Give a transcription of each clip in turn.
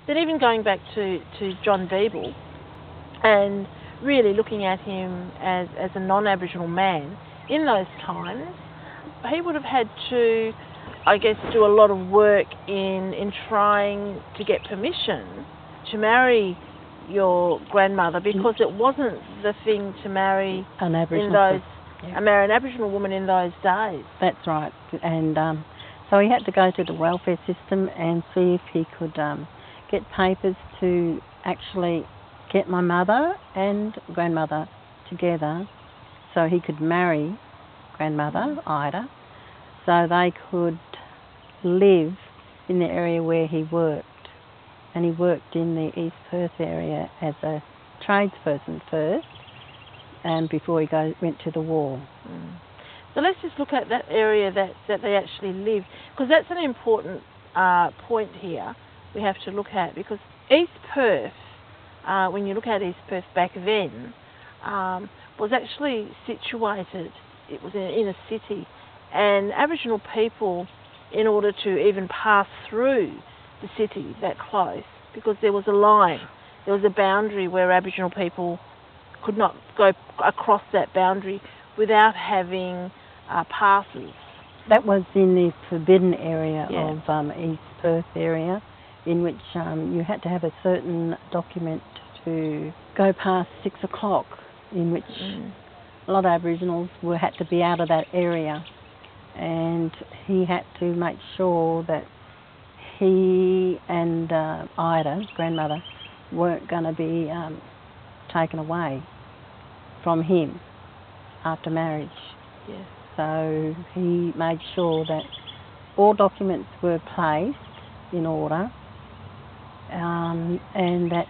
then even going back to John Beeble and really looking at him as a non-Aboriginal man in those times, he would have had to, I guess, do a lot of work in trying to get permission to marry your grandmother, because it wasn't the thing to marry an Aboriginal marry an Aboriginal woman in those days. That's right. And so he had to go to the welfare system and see if he could get papers to actually get my mother and grandmother together so he could marry grandmother, Ida, so they could live in the area where he worked. And he worked in the East Perth area as a tradesperson first, and before he went to the war. So let's just look at that area that they actually lived, because that's an important point here we have to look at, because East Perth, when you look at East Perth back then, was actually situated, it was in a city, and Aboriginal people, in order to even pass through the city that close, because there was a line, there was a boundary where Aboriginal people could not go across that boundary without having passes. That was in the forbidden area of East Perth area, in which you had to have a certain document to go past 6 o'clock, in which a lot of Aboriginals had to be out of that area, and he had to make sure that he and Ida, grandmother, weren't going to be taken away from him after marriage. Yes. So he made sure that all documents were placed in order, and that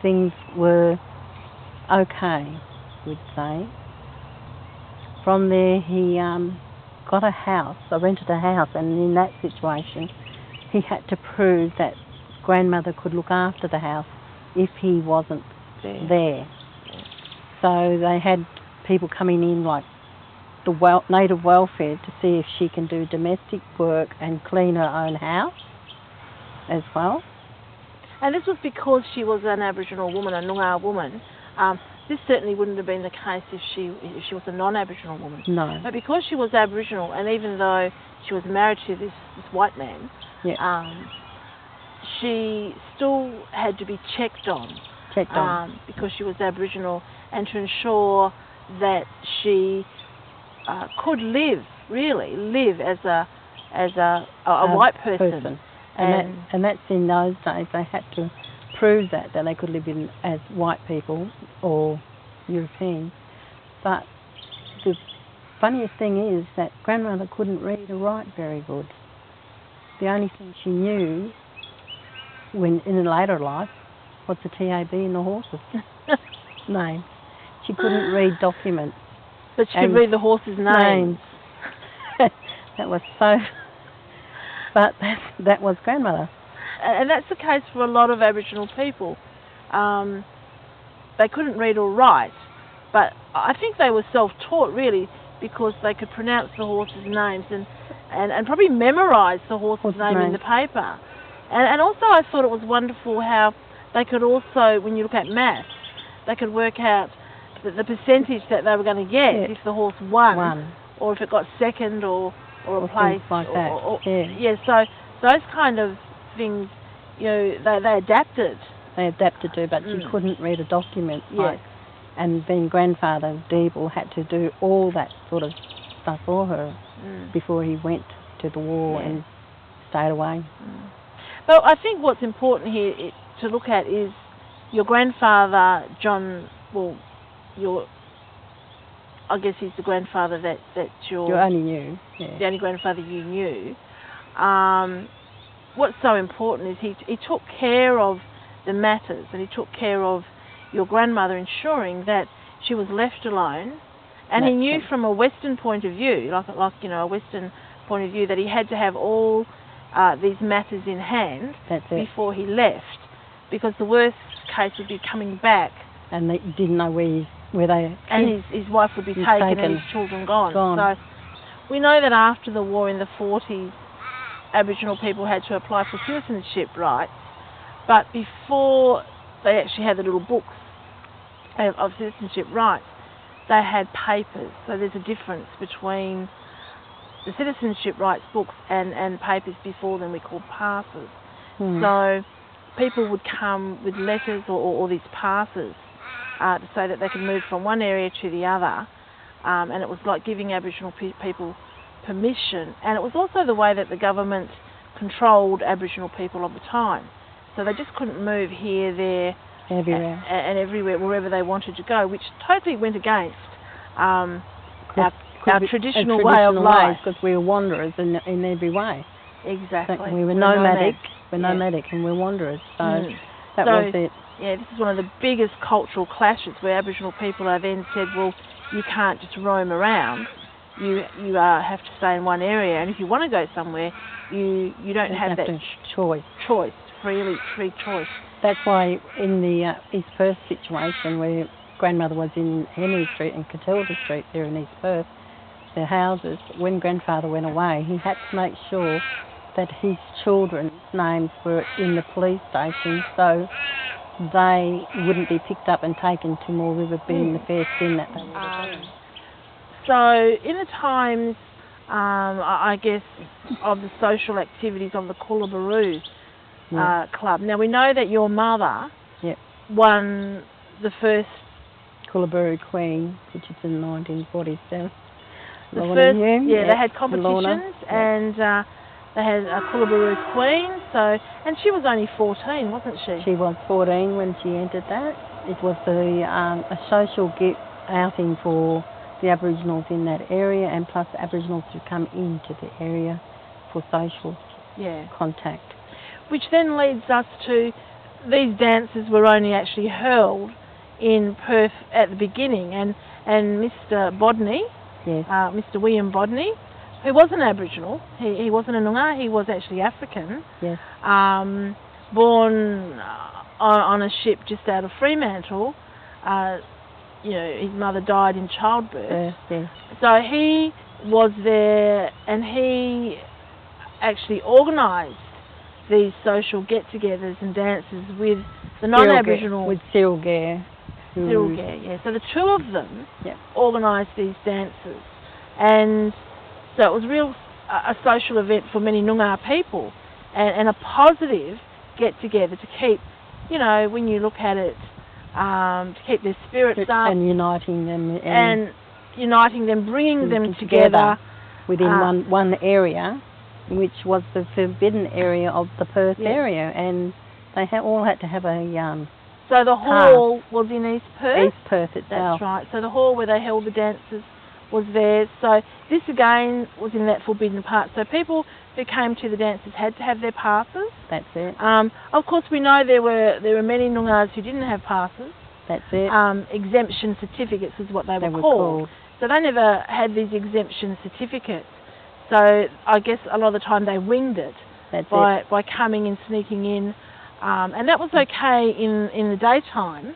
things were okay, we'd say. From there he got a house, I rented a house, and in that situation he had to prove that grandmother could look after the house if he wasn't there. So they had people coming in, like the native welfare, to see if she can do domestic work and clean her own house as well. And this was because she was an Aboriginal woman, a Noongar woman. This certainly wouldn't have been the case if she was a non-Aboriginal woman. No. But because she was Aboriginal, and even though she was married to this white man, she still had to be checked on. Because she was Aboriginal, and to ensure that she could live as a white person. And that's in those days. They had to prove that they could live in as white people or Europeans. But the funniest thing is that grandmother couldn't read or write very good. The only thing she knew when in a later life was the TAB in the horses name. She couldn't read documents. But she could read the horses' names. That was so... But that was grandmother. And that's the case for a lot of Aboriginal people. They couldn't read or write, but I think they were self-taught, really, because they could pronounce the horses' names and probably memorise the horse's name in the paper. And also I thought it was wonderful how they could also, when you look at maths, they could work out the percentage that they were going to get if the horse won, or if it got second or a place. Like that. So those kind of things, you know, they adapted. They adapted to, but she couldn't read a document. And then grandfather Deeble had to do all that sort of stuff for her before he went to the war and stayed away. But I think what's important here to look at is your grandfather, John, I guess he's the grandfather that you only knew. The only grandfather you knew. What's so important is he took care of the matters, and he took care of your grandmother, ensuring that she was left alone. And he knew from a Western point of view, like a Western point of view, that he had to have all these matters in hand before he left, because the worst case would be coming back. And they didn't know where they... And his wife would be taken and his children gone. So we know that after the war in the 40s, Aboriginal people had to apply for citizenship rights But before they actually had the little books of citizenship rights, they had papers. So there's a difference between the citizenship rights books and papers before them we called passes. So people would come with letters or these passes to say that they could move from one area to the other, and it was like giving Aboriginal people permission, and it was also the way that the government controlled Aboriginal people of the time. So they just couldn't move here, there, everywhere, and everywhere, wherever they wanted to go, which totally went against our traditional way of life. Because we were wanderers in every way. Exactly. So we were nomadic. We're nomadic and we're wanderers. So that was it. Yeah, this is one of the biggest cultural clashes where Aboriginal people are then said, well, you can't just roam around. You have to stay in one area, and if you want to go somewhere, you don't have that choice, free choice. That's why in the East Perth situation, where grandmother was in Henry Street and Catilda Street there in East Perth, their houses, when grandfather went away, he had to make sure that his children's names were in the police station, so they wouldn't be picked up and taken to Moore River, being the fair skin that they would have been. So in the times, I guess, of the social activities of the Coolabiroo Club. Now we know that your mother won the first Coolabiroo Queen, which is in 1947. The first, they had competitions and they had a Coolabiroo Queen. So, and she was only 14, wasn't she? She was 14 when she entered that. It was a social outing for the Aboriginals in that area, and plus the Aboriginals who come into the area for social contact. Which then leads us to, these dances were only actually held in Perth at the beginning, and Mr. Bodney, Mr. William Bodney, who wasn't Aboriginal, he wasn't a Noongar, he was actually African, born on a ship just out of Fremantle. His mother died in childbirth. So he was there, and he actually organised these social get-togethers and dances with the non-Aboriginal... With Cyril Gare. So the two of them organised these dances. And so it was a social event for many Noongar people, and a positive get-together to keep, when you look at it, to keep their spirits up. And uniting them. Bringing them together. Within one area, which was the forbidden area of the Perth area. And they all had to have a... So the hall was in East Perth? East Perth itself. That's right. So the hall where they held the dances was there. So this again was in that forbidden part. So people who came to the dances had to have their passes. That's it. Of course, we know there were many Noongars who didn't have passes. That's it. Exemption certificates is what they were called. So they never had these exemption certificates. So I guess a lot of the time they winged it by coming and sneaking in. And that was okay in the daytime.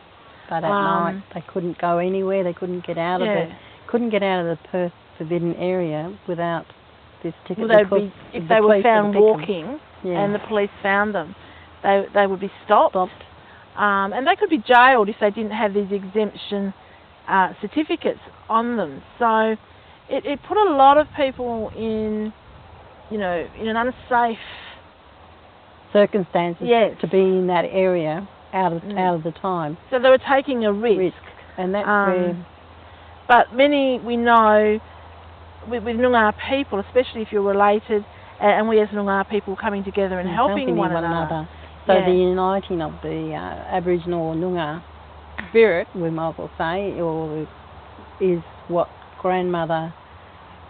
But at night they couldn't go anywhere. They couldn't get out of the Perth forbidden area without this ticket. Well, if they were found walking and the police found them, they would be stopped. And they could be jailed if they didn't have these exemption certificates on them. So it put a lot of people in an unsafe circumstances to be in that area out of the time. So they were taking a risk. And that's where... But many, we know, with Noongar people, especially if you're related, and we as Noongar people coming together and helping one another. So the uniting of the Aboriginal or Noongar spirit, we might as well say, is what grandmother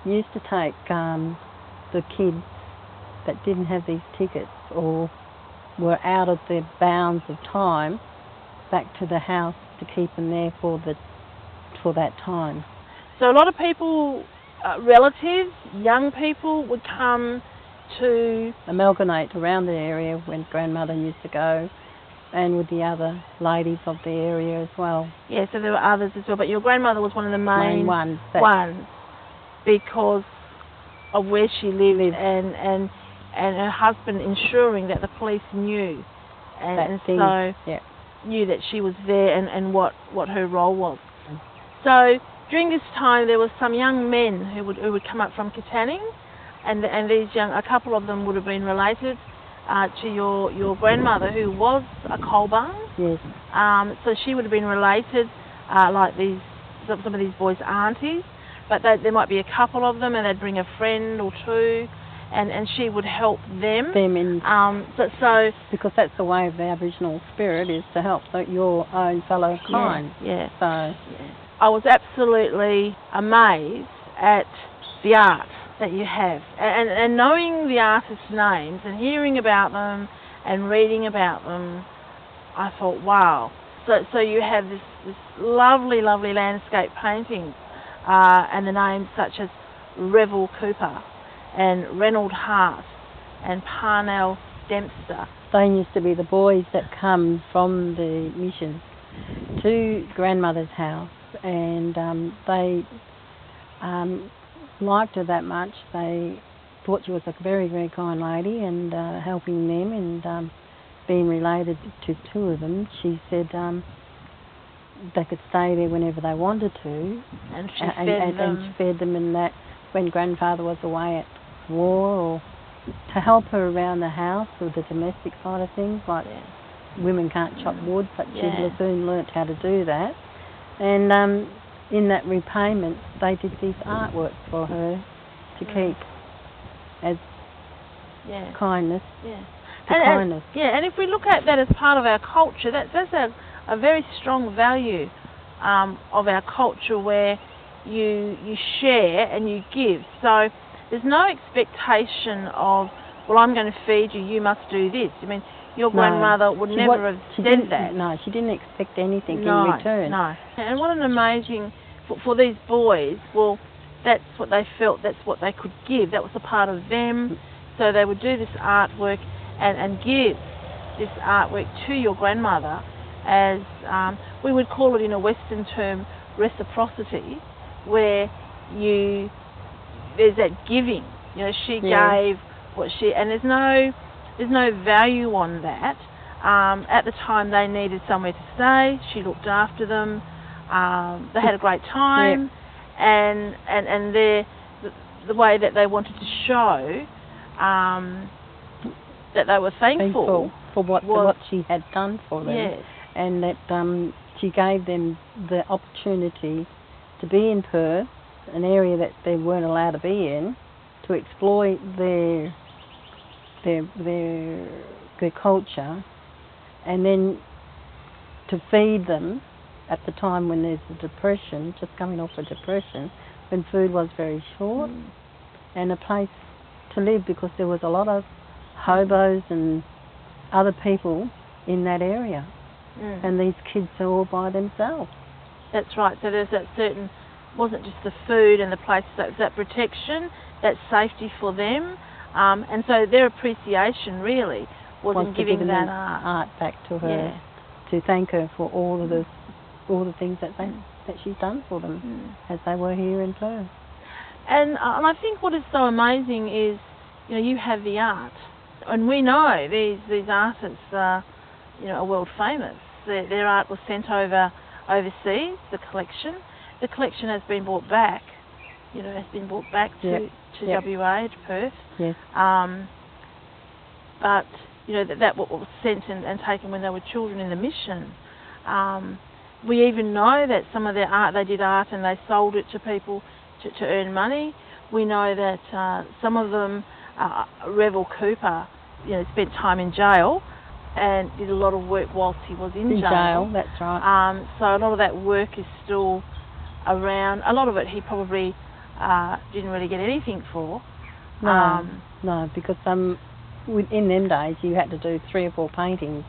used to take the kids that didn't have these tickets or were out of the bounds of time back to the house to keep them there for that time. So a lot of people, relatives, young people would come to amalgamate around the area when grandmother used to go, and with the other ladies of the area as well. Yeah, so there were others as well, but your grandmother was one of the main ones because of where she lived and her husband ensuring that the police knew and so knew that she was there and what her role was. So during this time, there were some young men who would come up from Katanning, and these a couple of them would have been related to your grandmother, who was a coal bung. Yes. So she would have been related, like some of these boys' aunties, but there might be a couple of them, and they'd bring a friend or two, and she would help them. So because that's the way of the Aboriginal spirit, is to help your own fellow kind. Yeah. So I was absolutely amazed at the art that you have, and knowing the artists' names and hearing about them and reading about them, I thought, wow. So you have this lovely landscape paintings, and the names such as Revel Cooper and Reynold Hart and Parnell Dempster. They used to be the boys that come from the mission to grandmother's house, and they liked her that much. They thought she was a very, very kind lady, and helping them, and being related to two of them, she said they could stay there whenever they wanted to, and she fed them, and that when grandfather was away at war, or to help her around the house with the domestic side of things, like women can't chop wood, but she soon learnt how to do that. And in that repayment, they did this artwork for her to keep as kindness. Kindness. And if we look at that as part of our culture, that's a very strong value of our culture, where you share and you give. So there's no expectation of, well, I'm going to feed you, you must do this. I mean, your grandmother would never have said that. No, she didn't expect anything in return. No. And what an amazing, for these boys, well, that's what they felt, that's what they could give. That was a part of them. So they would do this artwork and give this artwork to your grandmother as, we would call it in a Western term, reciprocity, where there's that giving. You know, she gave what she, and there's no value on that. At the time, they needed somewhere to stay. She looked after them. They had a great time, and the way that they wanted to show that they were thankful for what she had done for them, and that she gave them the opportunity to be in Perth, an area that they weren't allowed to be in, to exploit their culture, and then to feed them at the time when there's a depression, just coming off a depression, when food was very short, and a place to live, because there was a lot of hobos and other people in that area, and these kids are all by themselves. That's right. So there's that certain, wasn't just the food and the place, that protection, that safety for them, and so their appreciation really was in giving that art back to her, to thank her for all of the things that she's done for them as they were here in Perth. And I think what is so amazing is, you know, you have the art, and we know these artists are, you know, are world famous. Their art was sent overseas. The collection has been brought back. You know, has been brought back to WA, to Perth. Yes. But you know that what was sent and taken when they were children in the mission. We even know that some of their art, they did art and they sold it to people to earn money. We know that some of them, Revel Cooper, you know, spent time in jail and did a lot of work whilst he was in jail. That's right. So a lot of that work is still around. A lot of it he probably didn't really get anything for. No, because in them days you had to do 3 or 4 paintings,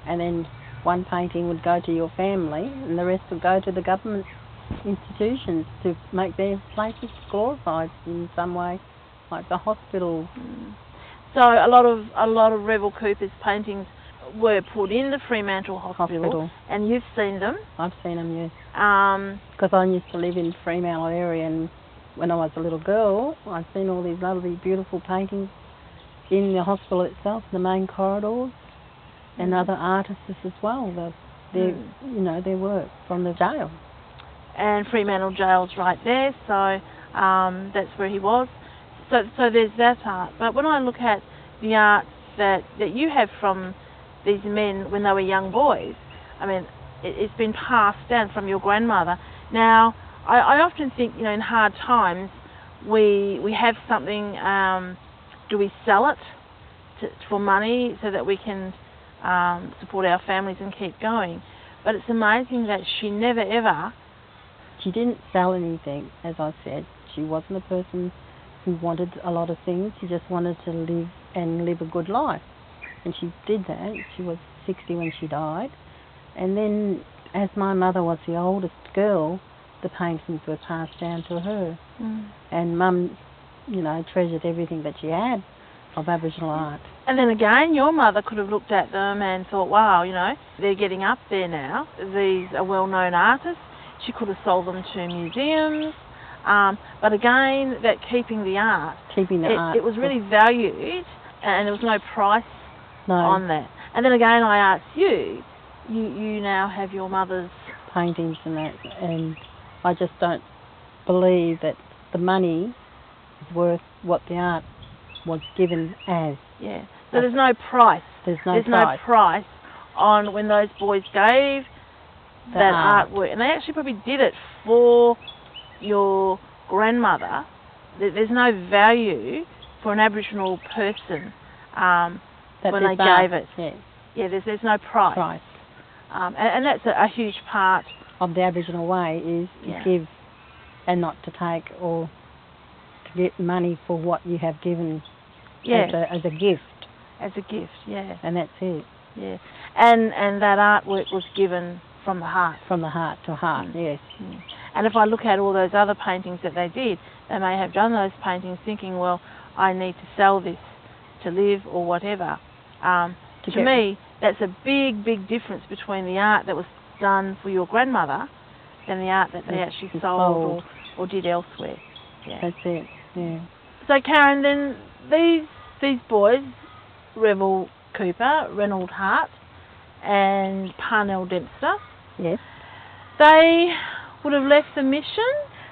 and then one painting would go to your family and the rest would go to the government institutions to make their places glorified in some way, like the hospital. So a lot of Revel Cooper's paintings were put in the Fremantle Hospital. And you've seen them? I've seen them, yes. Because I used to live in Fremantle area, and when I was a little girl, I'd seen all these lovely, beautiful paintings in the hospital itself, the main corridors. and other artists as well. Their work from the jail. And Fremantle Jail's right there, so that's where he was. So there's that art. But when I look at the art that you have from these men when they were young boys, I mean, it's been passed down from your grandmother. Now, I often think, in hard times, we have something, do we sell it for money so that we can support our families and keep going? But it's amazing that she never ever... She didn't sell anything, as I said. She wasn't a person who wanted a lot of things. She just wanted to live a good life. And she did that. She was 60 when she died. And then, as my mother was the oldest girl, the paintings were passed down to her. And Mum, treasured everything that she had of Aboriginal art. And then again, your mother could have looked at them and thought, wow, they're getting up there now. These are well-known artists. She could have sold them to museums. But again, that keeping the art, it was really valued, and there was no price on that. And then again, I asked you now have your mother's paintings and that, and I just don't believe that the money is worth what the art was given as. Yeah. So there's no price. There's no price on when those boys gave that artwork, and they actually probably did it for your grandmother. There's no value for an Aboriginal person when they gave it. Yeah, there's no price. And that's a huge part of the Aboriginal way, is to give and not to take, or to get money for what you have given as a gift. As a gift, yeah. And that's it. Yeah. And that artwork was given from the heart. From the heart to heart, yes. And if I look at all those other paintings that they did, they may have done those paintings thinking, well, I need to sell this to live or whatever. To me, that's a big, big difference between the art that was done for your grandmother and the art that they actually sold or did elsewhere. Yeah. That's it, yeah. So, Karen, then these boys, Revel Cooper, Reynold Hart, and Parnell Dempster, yes, they would have left the mission.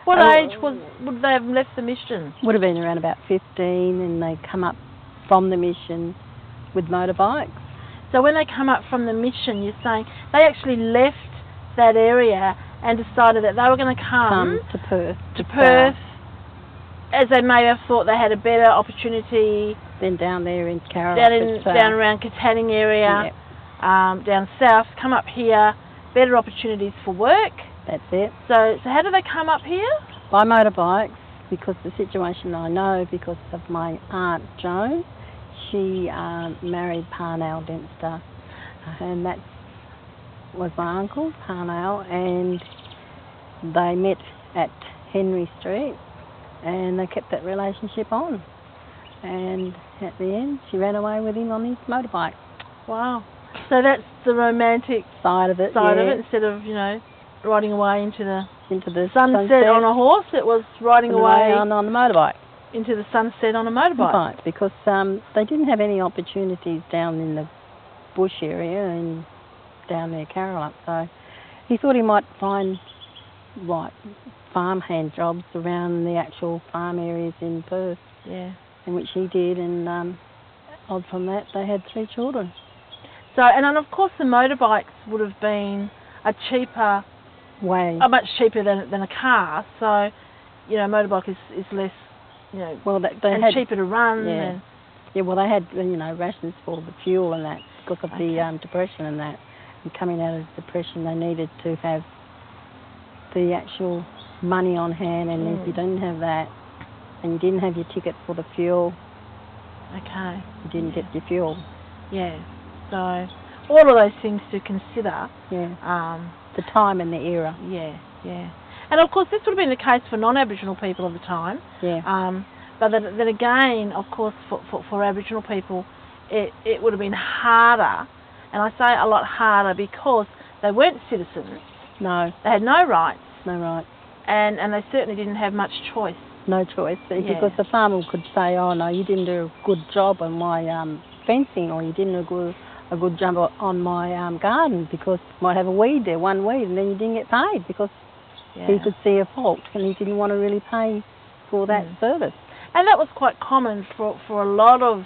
What age would they have left the mission? Would have been around about 15, and they come up from the mission with motorbikes. So when they come up from the mission, you're saying they actually left that area and decided that they were going to come to Perth. To Perth, as they may have thought they had a better opportunity. Then down there in Carol. Down around Katanning area, down south, come up here, better opportunities for work. That's it. So how do they come up here? By motorbikes, because the situation I know because of my Aunt Joan. She married Parnell Dempster, and that was my uncle, Parnell, and they met at Henry Street, and they kept that relationship on. And at the end, she ran away with him on his motorbike. Wow. So that's the romantic side of it, instead of, riding away into the sunset on a horse, it was riding away on the motorbike. Into the sunset on a motorbike. Right, because they didn't have any opportunities down in the bush area and down there, Carolup. So he thought he might find farmhand jobs around the actual farm areas in Perth. Yeah. In which he did, and from that they had 3 children. So, and of course the motorbikes would have been a cheaper way, much cheaper than a car. So, motorbike is less. Well, they and had cheaper to run. Yeah. Well, they had rations for the fuel and that because of the depression and that. And coming out of depression, they needed to have the actual money on hand. And if you didn't have that, and you didn't have your ticket for the fuel, you didn't get your fuel. Yeah. So all of those things to consider. Yeah. The time and the era. Yeah. Yeah. And of course, this would have been the case for non-Aboriginal people of the time. Yeah. But then again, of course, for Aboriginal people, it would have been harder. And I say a lot harder because they weren't citizens. No. They had no rights. No rights. And they certainly didn't have much choice. No choice. Because the farmer could say, oh, no, you didn't do a good job on my fencing, or you didn't do a good jump on my garden because might have a weed there, one weed, and then you didn't get paid because he could see a fault and he didn't want to really pay for that service. And that was quite common for a lot of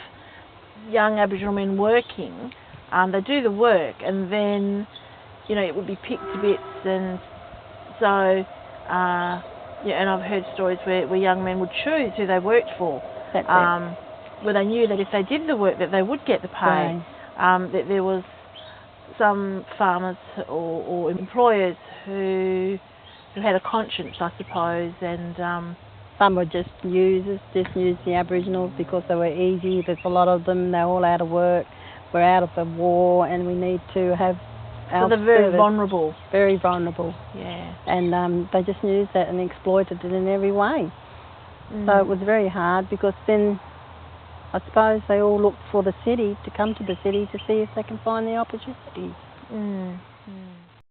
young Aboriginal men working. They do the work and then, you know, it would be picked to bits, and so, and I've heard stories where young men would choose who they worked for. That's it. Where they knew that if they did the work that they would get the pay. That there was some farmers or employers who had a conscience, I suppose, and some were just used the Aboriginals because they were easy. There's a lot of them. They're all out of work. We're out of the war, and we need to have our so they're very service. vulnerable. Very vulnerable. Yeah. And they just used that and exploited it in every way. So it was very hard because then I suppose they all looked for the city, to come to the city to see if they can find the opportunities.